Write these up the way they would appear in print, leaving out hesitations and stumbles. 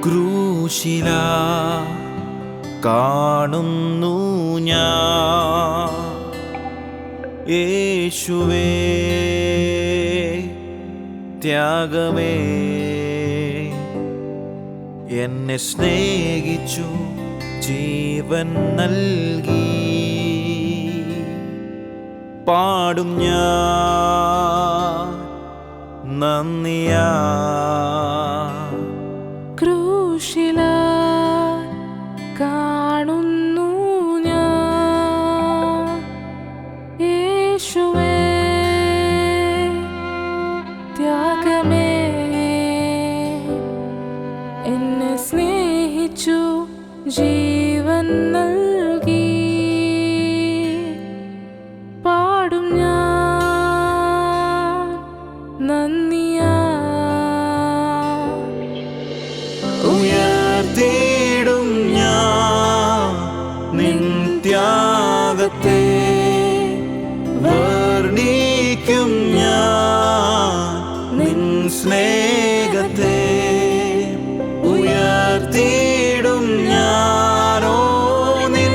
ക്രൂശില കാണുന്നു ഞാൻ യേശുവേ ത്യാഗമേ എന്നെ സ്നേഹിച്ചു ജീവൻ നൽകി പാടും ഞാൻ നന്ദിയാ ക്രൂശില കാണുന്നു ഞാൻ യേശുവേ ത്യാഗമേ എന്നെ സ്നേഹിച്ചു ജീവൻ നൽകി പാടും ഞാൻ നന്ദിയാ ഉയർത്തിയിടും ഞാൻ നിൻ ത്യാഗത്തെ വർണ്ണിക്കും ഞാൻ നിൻ സ്നേഹത്തെ ഉയർത്തിയിടും ഞാനോ നിൻ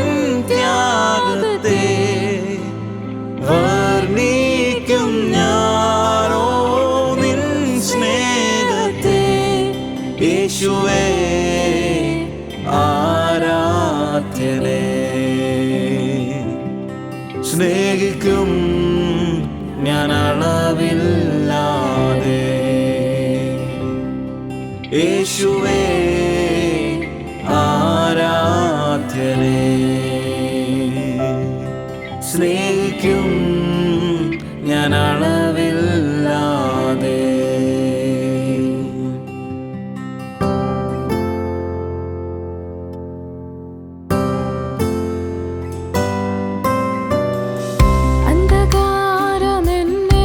ത്യാഗത്തെ വർണ്ണിക്കും ഞാനോ നിൻ സ്നേഹത്തെ യേശുവേ ആരാധ്യനേ സ്നേഹിക്കും ഞാൻ അളവില്ലാതെ യേശുവേ ആരാധ്യനേ സ്നേഹിക്കും ഞാൻ അളവില്ലാതെ അന്ധകാരമെന്നെ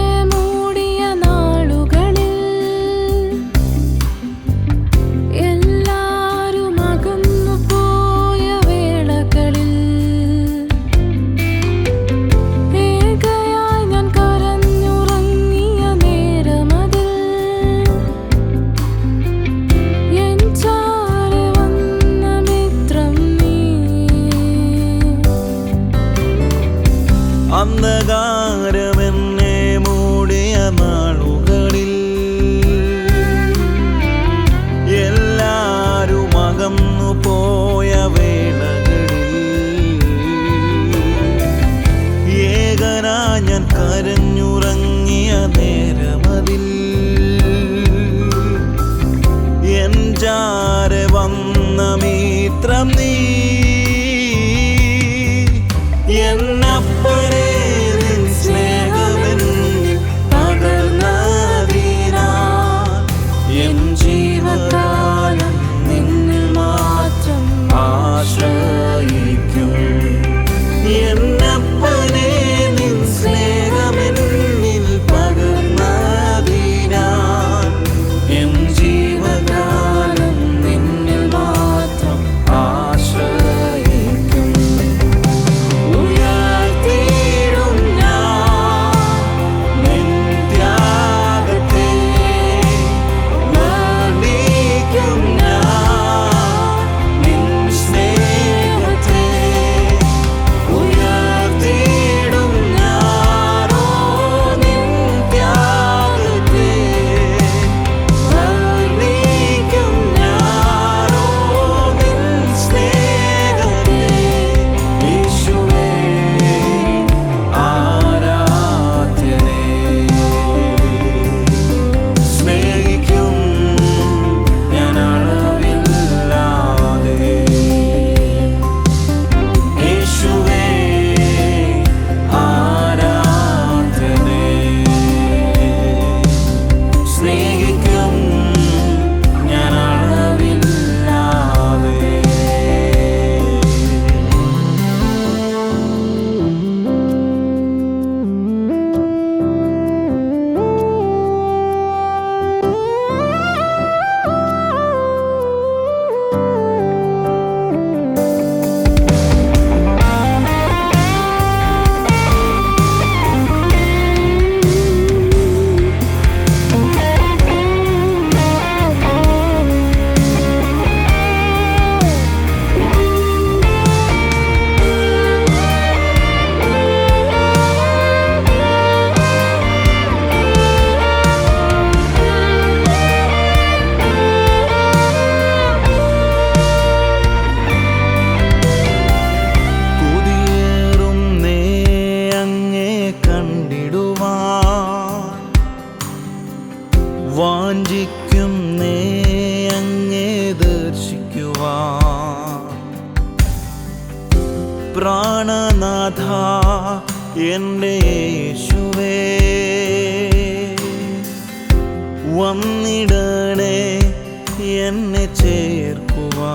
മൂടിയ നാളുകളിൽ എല്ലാരും അകന്നു പോയ വേളകളിൽ ഏകനാ ഞാൻ കരഞ്ഞുറങ്ങിയ നേരമതിൽ എൻ ചാരെ വന്ന മിത്രം നീ എന്നപ്പനെ നിൻ സ്നേഹമെന്നിൽ പകർന്നതിനാൽ എൻ ജീവകാലം നിന്നിൽ മാത്രം ആശ്രയിക്കും എന്നപ്പനെ നിൻ സ്നേഹമെന്നിൽ പകർന്നതിനാൽ എൻ ജീവകാലം നിന്നിൽ മാത്രം ആശ്രയിക്കും നാഥ എൻ്റെ യേശുവേ, വന്നിടണേ എന്നെ ചേർക്കുവാൻ.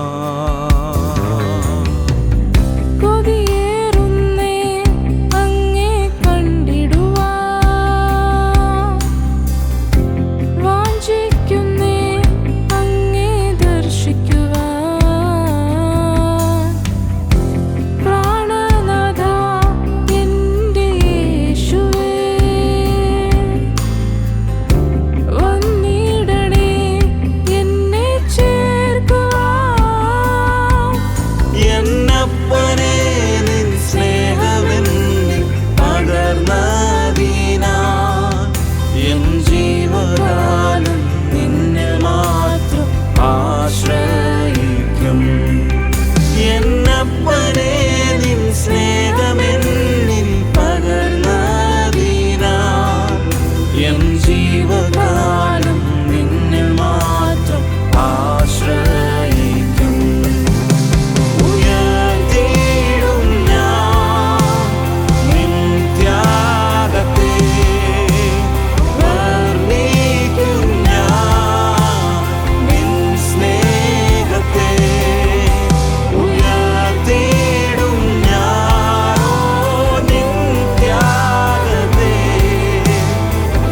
കൊതിയേറുന്നേ അങ്ങേ കണ്ടിടുവാൻ, വാഞ്ചിക്കുന്നേ അങ്ങേ ദർശിക്കുവാൻ. പ്രാണനാഥ എൻ്റെ യേശുവേ, വന്നിടണേ എന്നെ ചേർക്കുവാൻ. എന്നപ്പനെ നിൻ സ്നേഹമെന്നിൽ പകർന്നതിനാൽ എൻ ജീവകാലം നിന്നിൽ മാത്രം ആശ്രയിക്കും. എന്നപ്പനെ നിൻ സ്നേഹമെന്നിൽ പകർന്നതിനാൽ എൻ ജീവകാലം നിന്നിൽ മാത്രം ആശ്രയിക്കും. ഉയർത്തിയിടും ഞാൻ നിൻ ത്യാഗത്തെ, വർണ്ണിക്കും ഞാൻ നിൻ സ്നേഹത്തെ. ഉയർത്തിയിടും ഞാനോ നിൻ ത്യാഗത്തെ,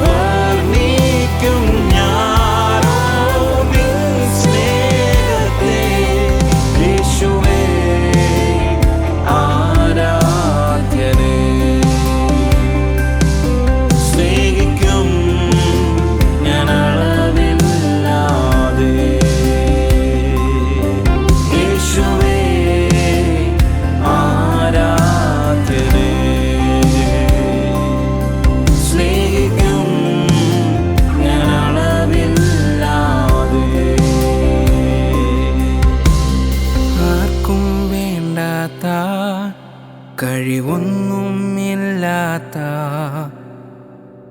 വർണ്ണിക്കും ഞാനോ നിൻ സ്നേഹത്തെ. യേശുവേ ആരാധ്യനേ, സ്നേഹിക്കും ഞാൻ അളവില്ലാതെ. യേശുവേ ആരാധ്യനേ, സ്നേഹിക്കും ഞാൻ അളവില്ലാതെ. ആർക്കും വേണ്ടാത്ത കഴിവൊന്നുമില്ലാത്ത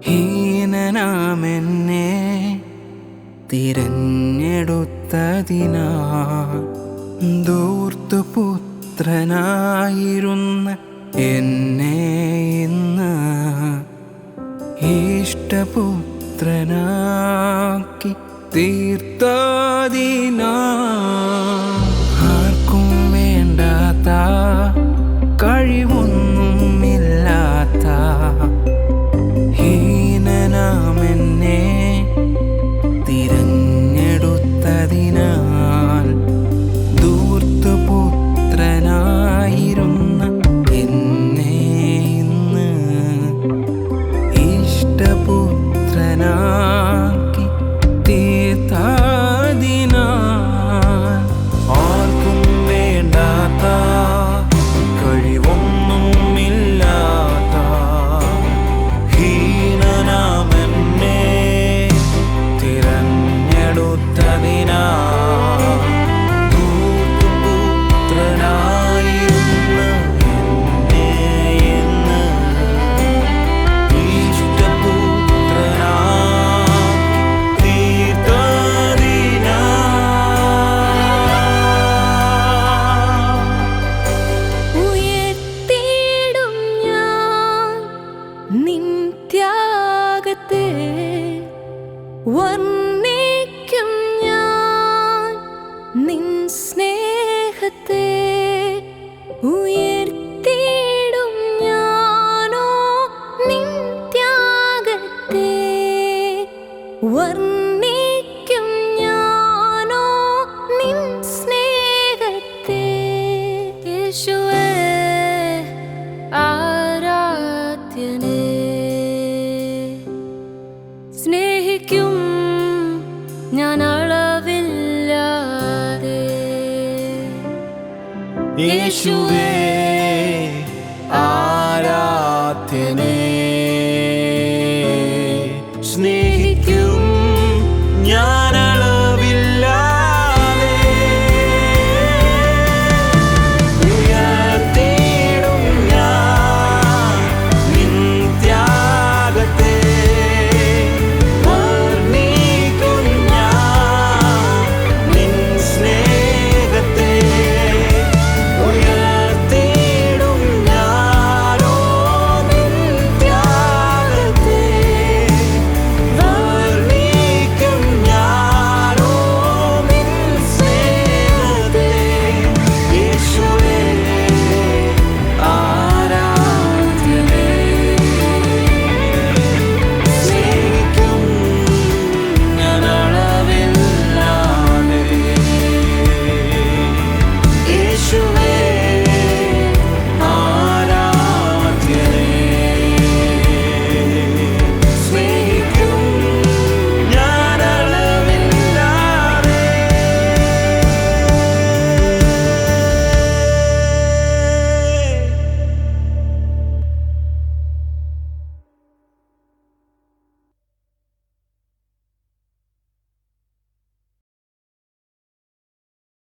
ഹീനനാമെന്നെ തിരഞ്ഞെടുത്തതിനാൽ ധൂർത്തുപുത്രനായിരുന്ന എന്നെ ഇന്ന് ഇഷ്ടപുത്രനാക്കി തീർത്തതിനാൽ. ആർക്കും വേണ്ടാത്ത കഴിവൊന്നുമില്ലാത്ത ഹീനനാമെന്നെ തിരഞ്ഞെടുത്തതിനാൽ ധൂർത്തുപുത്രനായിരുന്ന എന്നെ ഇന്ന് ഇഷ്ടപുത്രനാക്കി തീർത്തതിനാൽ. ആർക്കും വേണ്ടാത്ത കഴിവൊന്നുമില്ലാത്ത ഹീനനാമെന്നെ തിരഞ്ഞെടുത്തതിനാൽ ധൂർത്തുപുത്രനായിരുന്ന എന്നെ ഇന്ന് ഇഷ്ടപുത്രനാക്കി തീർത്തതിനാൽ. ഉയർത്തിയിടും ഞാൻ നിൻ ത്യാഗത്തെ, വർണ്ണിക്കും ഞാൻ നിൻ സ്നേഹത്തെ. ഉയർത്തിയിടും ഞാനോ നിൻ ത്യാഗത്തെ, വർണ്ണിക്കും ഞാനോ നിൻ സ്നേഹത്തെ. യേശുവേ ആരാധ്യനേ, സ്നേഹിക്കും ഞാൻ അളവില്ലാതെ. യേശുവേ